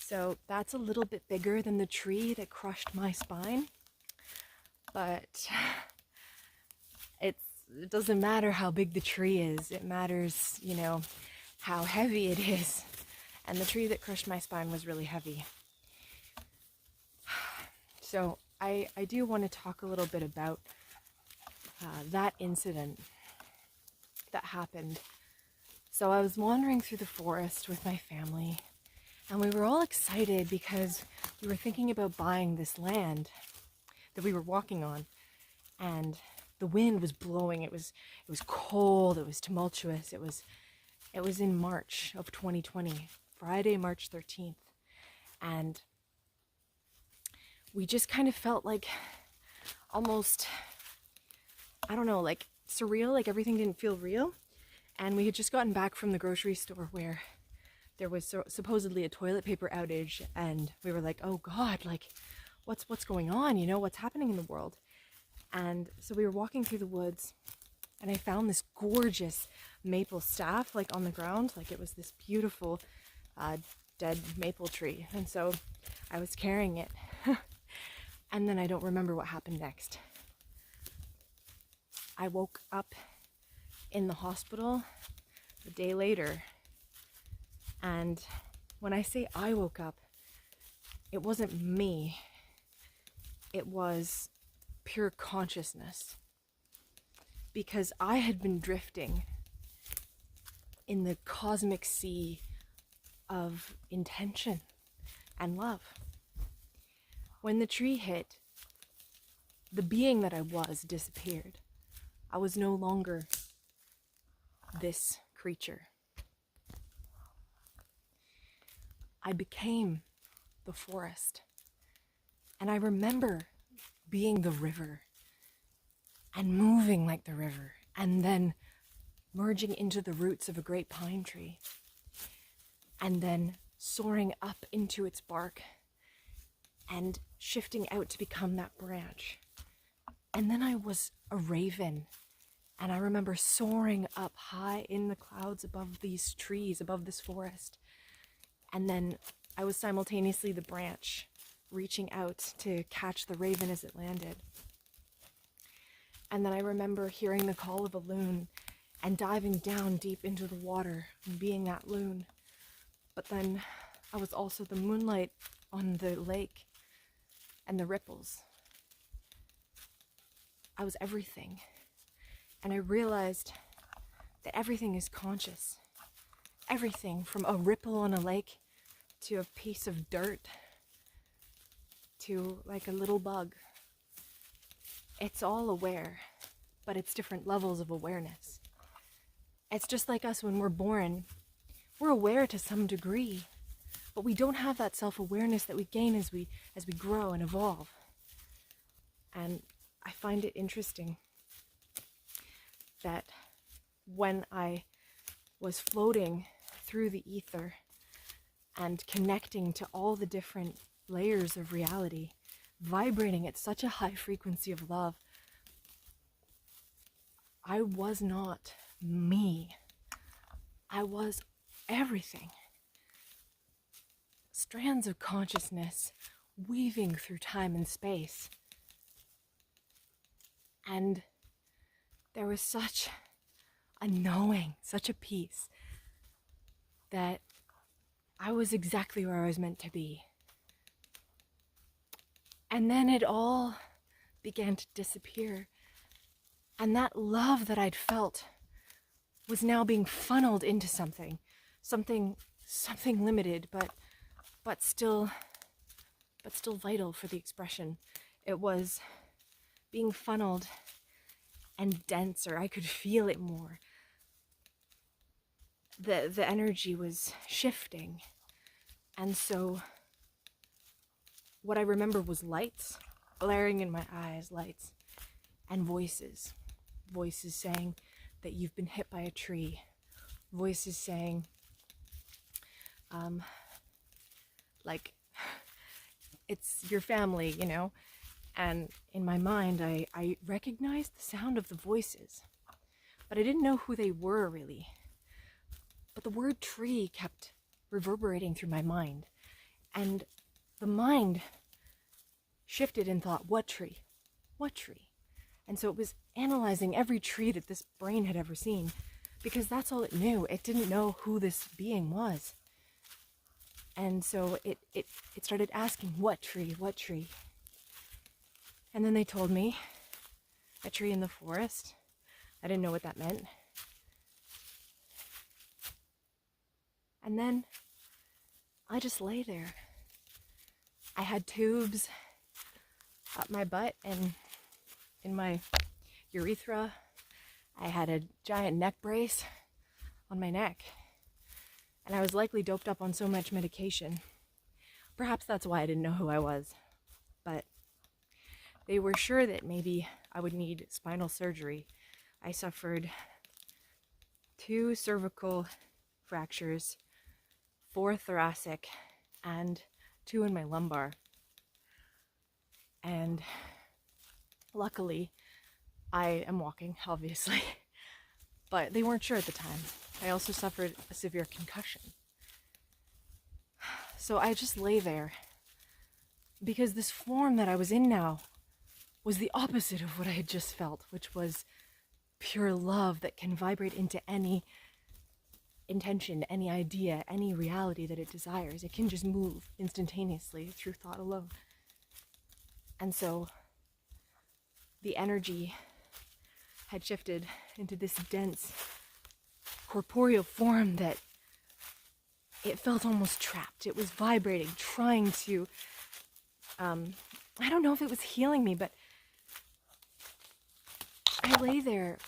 So that's a little bit bigger than the tree that crushed my spine, but it doesn't matter how big the tree is. It matters, you know, how heavy it is. And the tree that crushed my spine was really heavy. So I do want to talk a little bit about that incident that happened. So I was wandering through the forest with my family, and we were all excited because we were thinking about buying this land that we were walking on, and the wind was blowing. It was cold, it was tumultuous. It was in March of 2020, Friday, March 13th. And we just kind of felt like almost, I don't know, like surreal, like everything didn't feel real. And we had just gotten back from the grocery store where there was supposedly a toilet paper outage, and we were like, oh God, like what's going on? You know, what's happening in the world? And so we were walking through the woods, and I found this gorgeous maple staff like on the ground, like it was this beautiful dead maple tree. And so I was carrying it. And then I don't remember what happened next. I woke up in the hospital a day later, and when I say I woke up, it wasn't me. It was pure consciousness, because I had been drifting in the cosmic sea of intention and love. When the tree hit, the being that I was disappeared. I was no longer this creature. I became the forest. And I remember being the river and moving like the river, and then merging into the roots of a great pine tree, and then soaring up into its bark and shifting out to become that branch. And then I was a raven, and I remember soaring up high in the clouds above these trees, above this forest. And then I was simultaneously the branch, reaching out to catch the raven as it landed. And then I remember hearing the call of a loon and diving down deep into the water and being that loon. But then I was also the moonlight on the lake and the ripples. I was everything. And I realized that everything is conscious. Everything, from a ripple on a lake to a piece of dirt to like a little bug. It's all aware, but it's different levels of awareness. It's just like us when we're born. We're aware to some degree, but we don't have that self-awareness that we gain as we grow and evolve. And I find it interesting that when I was floating through the ether and connecting to all the different layers of reality, vibrating at such a high frequency of love, I was not me. I was everything. Strands of consciousness weaving through time and space. And there was such a knowing, such a peace, that I was exactly where I was meant to be. And then it all began to disappear. And that love that I'd felt was now being funneled into something limited, but still vital for the expression. It was being funneled and denser. I could feel it more. The energy was shifting. And so what I remember was lights blaring in my eyes, lights, and voices. Voices saying that you've been hit by a tree. Voices saying, like, it's your family, you know? And in my mind, I recognized the sound of the voices, but I didn't know who they were really. But the word tree kept reverberating through my mind. And the mind shifted and thought, what tree? What tree? And so it was analyzing every tree that this brain had ever seen, because that's all it knew. It didn't know who this being was. And so it started asking, what tree? What tree? And then they told me, a tree in the forest. I didn't know what that meant. And then I just lay there. I had tubes up my butt and in my urethra. I had a giant neck brace on my neck. And I was likely doped up on so much medication. Perhaps that's why I didn't know who I was. But they were sure that maybe I would need spinal surgery. I suffered 2 cervical fractures, 4 thoracic, and 2 in my lumbar. And luckily, I am walking, obviously, but they weren't sure at the time. I also suffered a severe concussion. So I just lay there because this form that I was in now was the opposite of what I had just felt, which was pure love that can vibrate into any intention, any idea, any reality that it desires. It can just move instantaneously through thought alone. And so the energy had shifted into this dense corporeal form that it felt almost trapped. It was vibrating, trying to, I don't know if it was healing me, but I lay there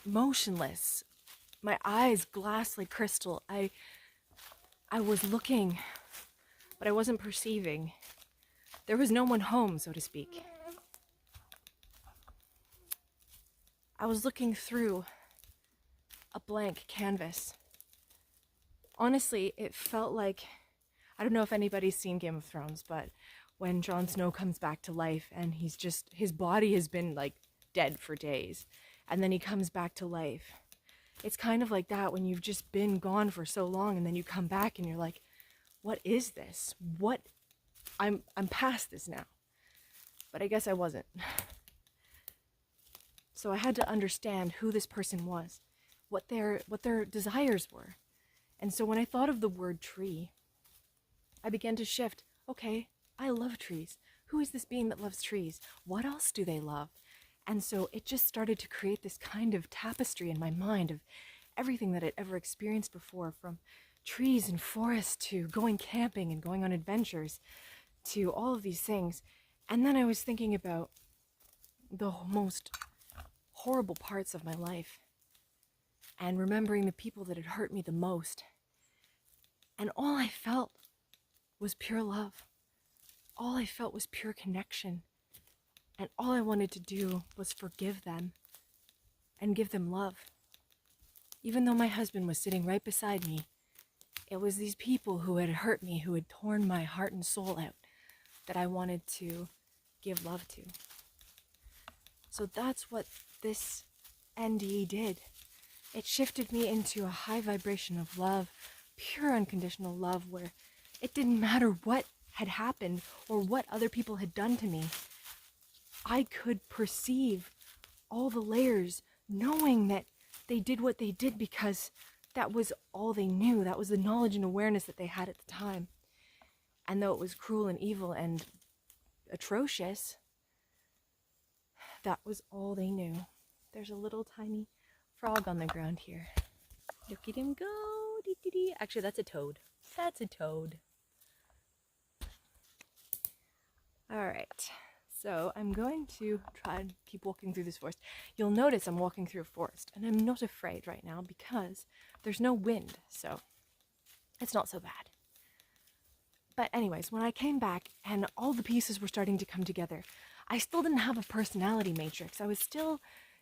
motionless, my eyes glass like crystal. I was looking, but I wasn't perceiving. There was no one home, so to speak. I was looking through a blank canvas. Honestly, it felt like, I don't know if anybody's seen Game of Thrones, but when Jon Snow comes back to life and his body has been like dead for days, and then he comes back to life. It's kind of like that when you've just been gone for so long and then you come back and you're like, what is this? I'm past this now. But I guess I wasn't. So I had to understand who this person was, what their desires were. And so when I thought of the word tree, I began to shift. Okay, I love trees. Who is this being that loves trees? What else do they love? And so it just started to create this kind of tapestry in my mind of everything that I'd ever experienced before, from trees and forests to going camping and going on adventures to all of these things. And then I was thinking about the most horrible parts of my life and remembering the people that had hurt me the most. And all I felt was pure love. All I felt was pure connection. And all I wanted to do was forgive them and give them love. Even though my husband was sitting right beside me, it was these people who had hurt me, who had torn my heart and soul out, that I wanted to give love to. So that's what this NDE did. It shifted me into a high vibration of love, pure unconditional love, where it didn't matter what had happened or what other people had done to me. I could perceive all the layers, knowing that they did what they did because that was all they knew. That was the knowledge and awareness that they had at the time. And though it was cruel and evil and atrocious, that was all they knew. There's a little tiny frog on the ground here. Look at him go. Dee-dee-dee. Actually, that's a toad. That's a toad. All right. So I'm going to try and keep walking through this forest. You'll notice I'm walking through a forest, and I'm not afraid right now because there's no wind, so it's not so bad. But anyways, when I came back and all the pieces were starting to come together, I still didn't have a personality matrix. I was still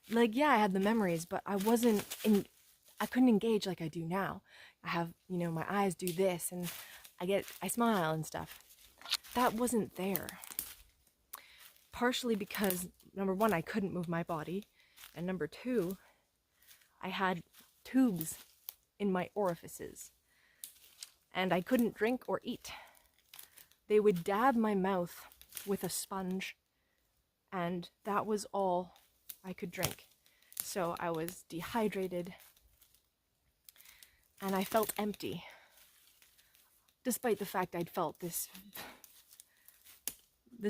like, yeah, I had the memories, but I couldn't engage like I do now. I have, my eyes do this and I smile and stuff. That wasn't there. Partially because, number one, I couldn't move my body, and number two, I had tubes in my orifices, and I couldn't drink or eat. they would dab my mouth with a sponge, and that was all I could drink. So I was dehydrated, and I felt empty, despite the fact I'd felt this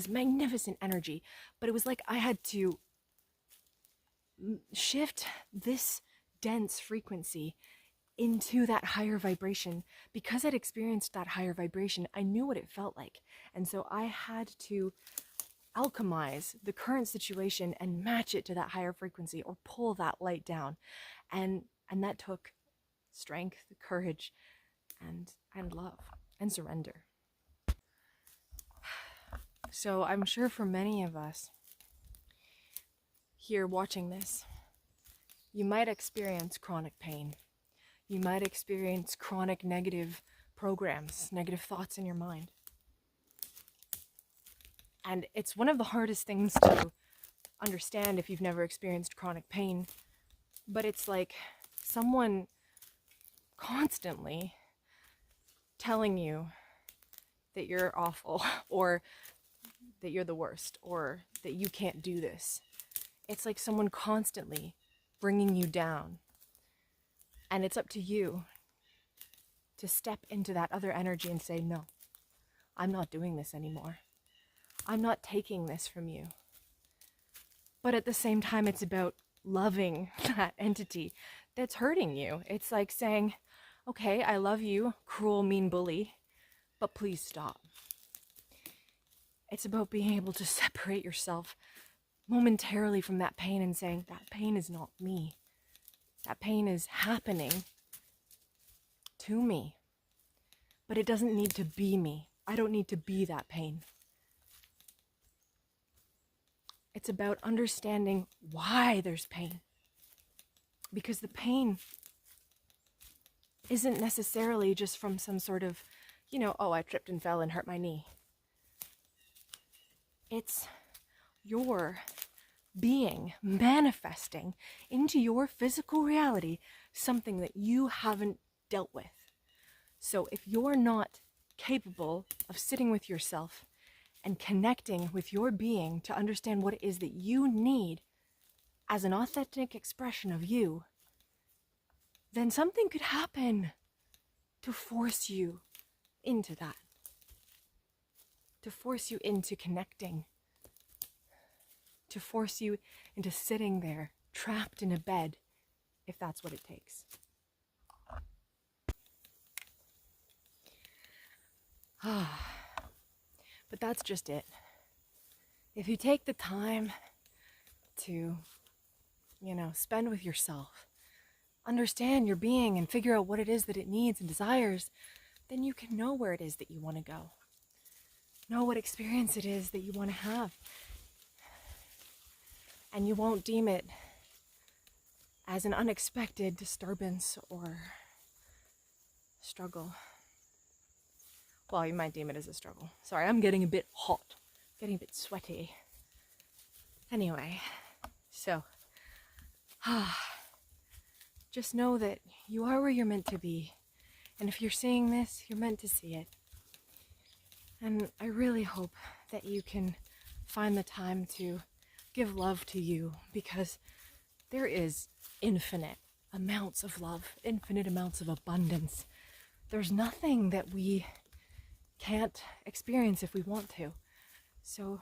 magnificent energy. But it was like I had to shift this dense frequency into that higher vibration. Because I'd experienced that higher vibration, I knew what it felt like. And so I had to alchemize the current situation and match it to that higher frequency, or pull that light down. And that took strength, courage, and love, and surrender. So I'm sure for many of us here watching this, you might experience chronic pain. You might experience chronic negative programs, negative thoughts in your mind. And it's one of the hardest things to understand if you've never experienced chronic pain. But it's like someone constantly telling you that you're awful, or that you're the worst, or that you can't do this. It's like someone constantly bringing you down. And it's up to you to step into that other energy and say, no, I'm not doing this anymore. I'm not taking this from you. But at the same time, it's about loving that entity that's hurting you. It's like saying, okay, I love you, cruel, mean bully, but please stop. It's about being able to separate yourself momentarily from that pain and saying, that pain is not me. That pain is happening to me. But it doesn't need to be me. I don't need to be that pain. It's about understanding why there's pain. Because the pain isn't necessarily just from some sort of, oh, I tripped and fell and hurt my knee. It's your being manifesting into your physical reality something that you haven't dealt with. So if you're not capable of sitting with yourself and connecting with your being to understand what it is that you need as an authentic expression of you, then something could happen to force you into that, to force you into connecting, to force you into sitting there trapped in a bed, if that's what it takes. But that's just it. If you take the time to, spend with yourself, understand your being and figure out what it is that it needs and desires, then you can know where it is that you want to go. Know what experience it is that you want to have. And you won't deem it as an unexpected disturbance or struggle. Well, you might deem it as a struggle. Sorry, I'm getting a bit hot, getting a bit sweaty. Anyway, so just know that you are where you're meant to be. And if you're seeing this, you're meant to see it. And I really hope that you can find the time to give love to you, because there is infinite amounts of love, infinite amounts of abundance. There's nothing that we can't experience if we want to. So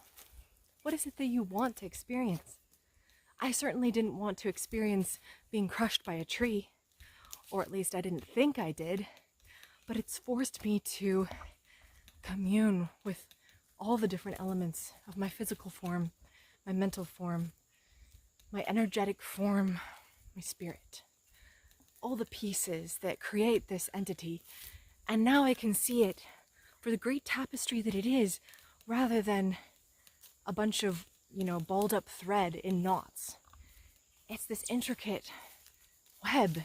what is it that you want to experience? I certainly didn't want to experience being crushed by a tree, or at least I didn't think I did, but it's forced me to commune with all the different elements of my physical form, my mental form, my energetic form, my spirit, all the pieces that create this entity. And now I can see it for the great tapestry that it is, rather than a bunch of, balled up thread in knots. It's this intricate web.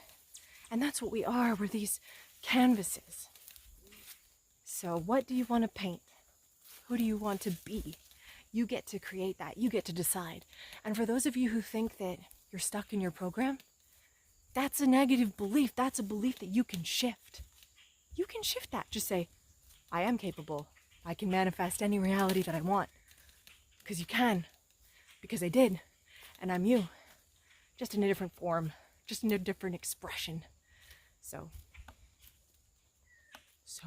And that's what we are. We're these canvases. So what do you want to paint? Who do you want to be? You get to create that. You get to decide. And for those of you who think that you're stuck in your program, that's a negative belief. That's a belief that you can shift. You can shift that. Just say, I am capable. I can manifest any reality that I want. Because you can. Because I did. And I'm you. Just in a different form. Just in a different expression. So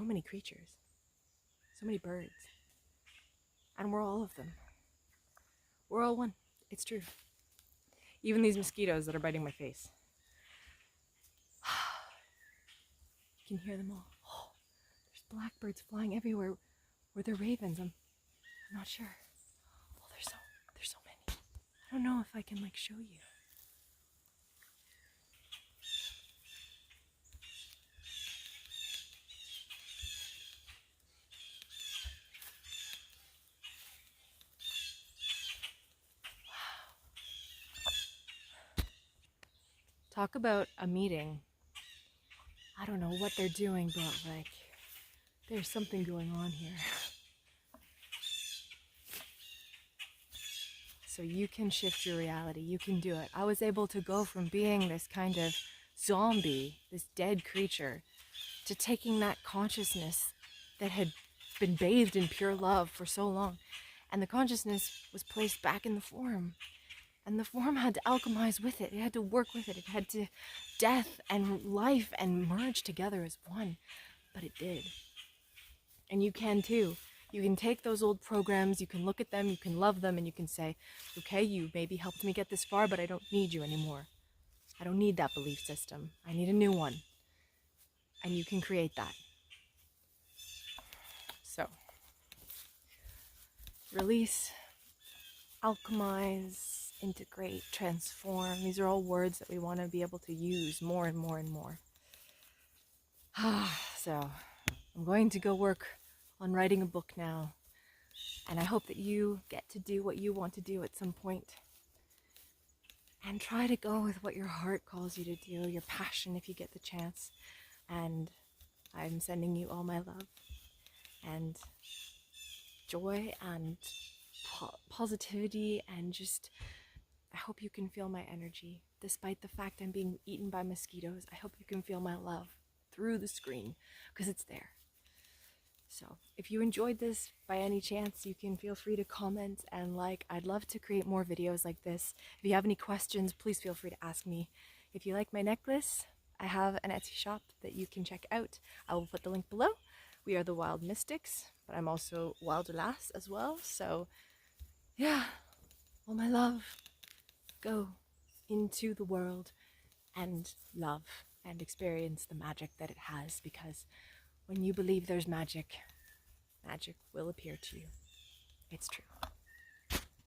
many creatures. So many birds. And we're all of them. We're all one. It's true. Even these mosquitoes that are biting my face. You can hear them all. Oh, there's blackbirds flying everywhere. Were there ravens? I'm not sure. Oh, there's so many. I don't know if I can show you. Talk about a meeting. I don't know what they're doing, but there's something going on here. So you can shift your reality. You can do it. I was able to go from being this kind of zombie, this dead creature, to taking that consciousness that had been bathed in pure love for so long. And the consciousness was placed back in the form. And the form had to alchemize with it. It had to work with it. It had to death and life and merge together as one. But it did. And you can too. You can take those old programs, you can look at them, you can love them, and you can say, okay, you maybe helped me get this far, but I don't need you anymore. I don't need that belief system. I need a new one. And you can create that. So, release, alchemize, integrate, transform. These are all words that we want to be able to use more and more and more. So, I'm going to go work on writing a book now. And I hope that you get to do what you want to do at some point. And try to go with what your heart calls you to do, your passion if you get the chance. And I'm sending you all my love and joy and positivity, and just I hope you can feel my energy. Despite the fact I'm being eaten by mosquitoes, I hope you can feel my love through the screen, because it's there. So if you enjoyed this by any chance, you can feel free to comment and I'd love to create more videos like this. If you have any questions, please feel free to ask me. If you like my necklace, I have an Etsy shop that you can check out. I will put the link below. We are the Wild Mystics, but I'm also Wilder Lass as well. So yeah, all my love. Go into the world and love and experience the magic that it has, because when you believe there's magic, magic will appear to you. It's true.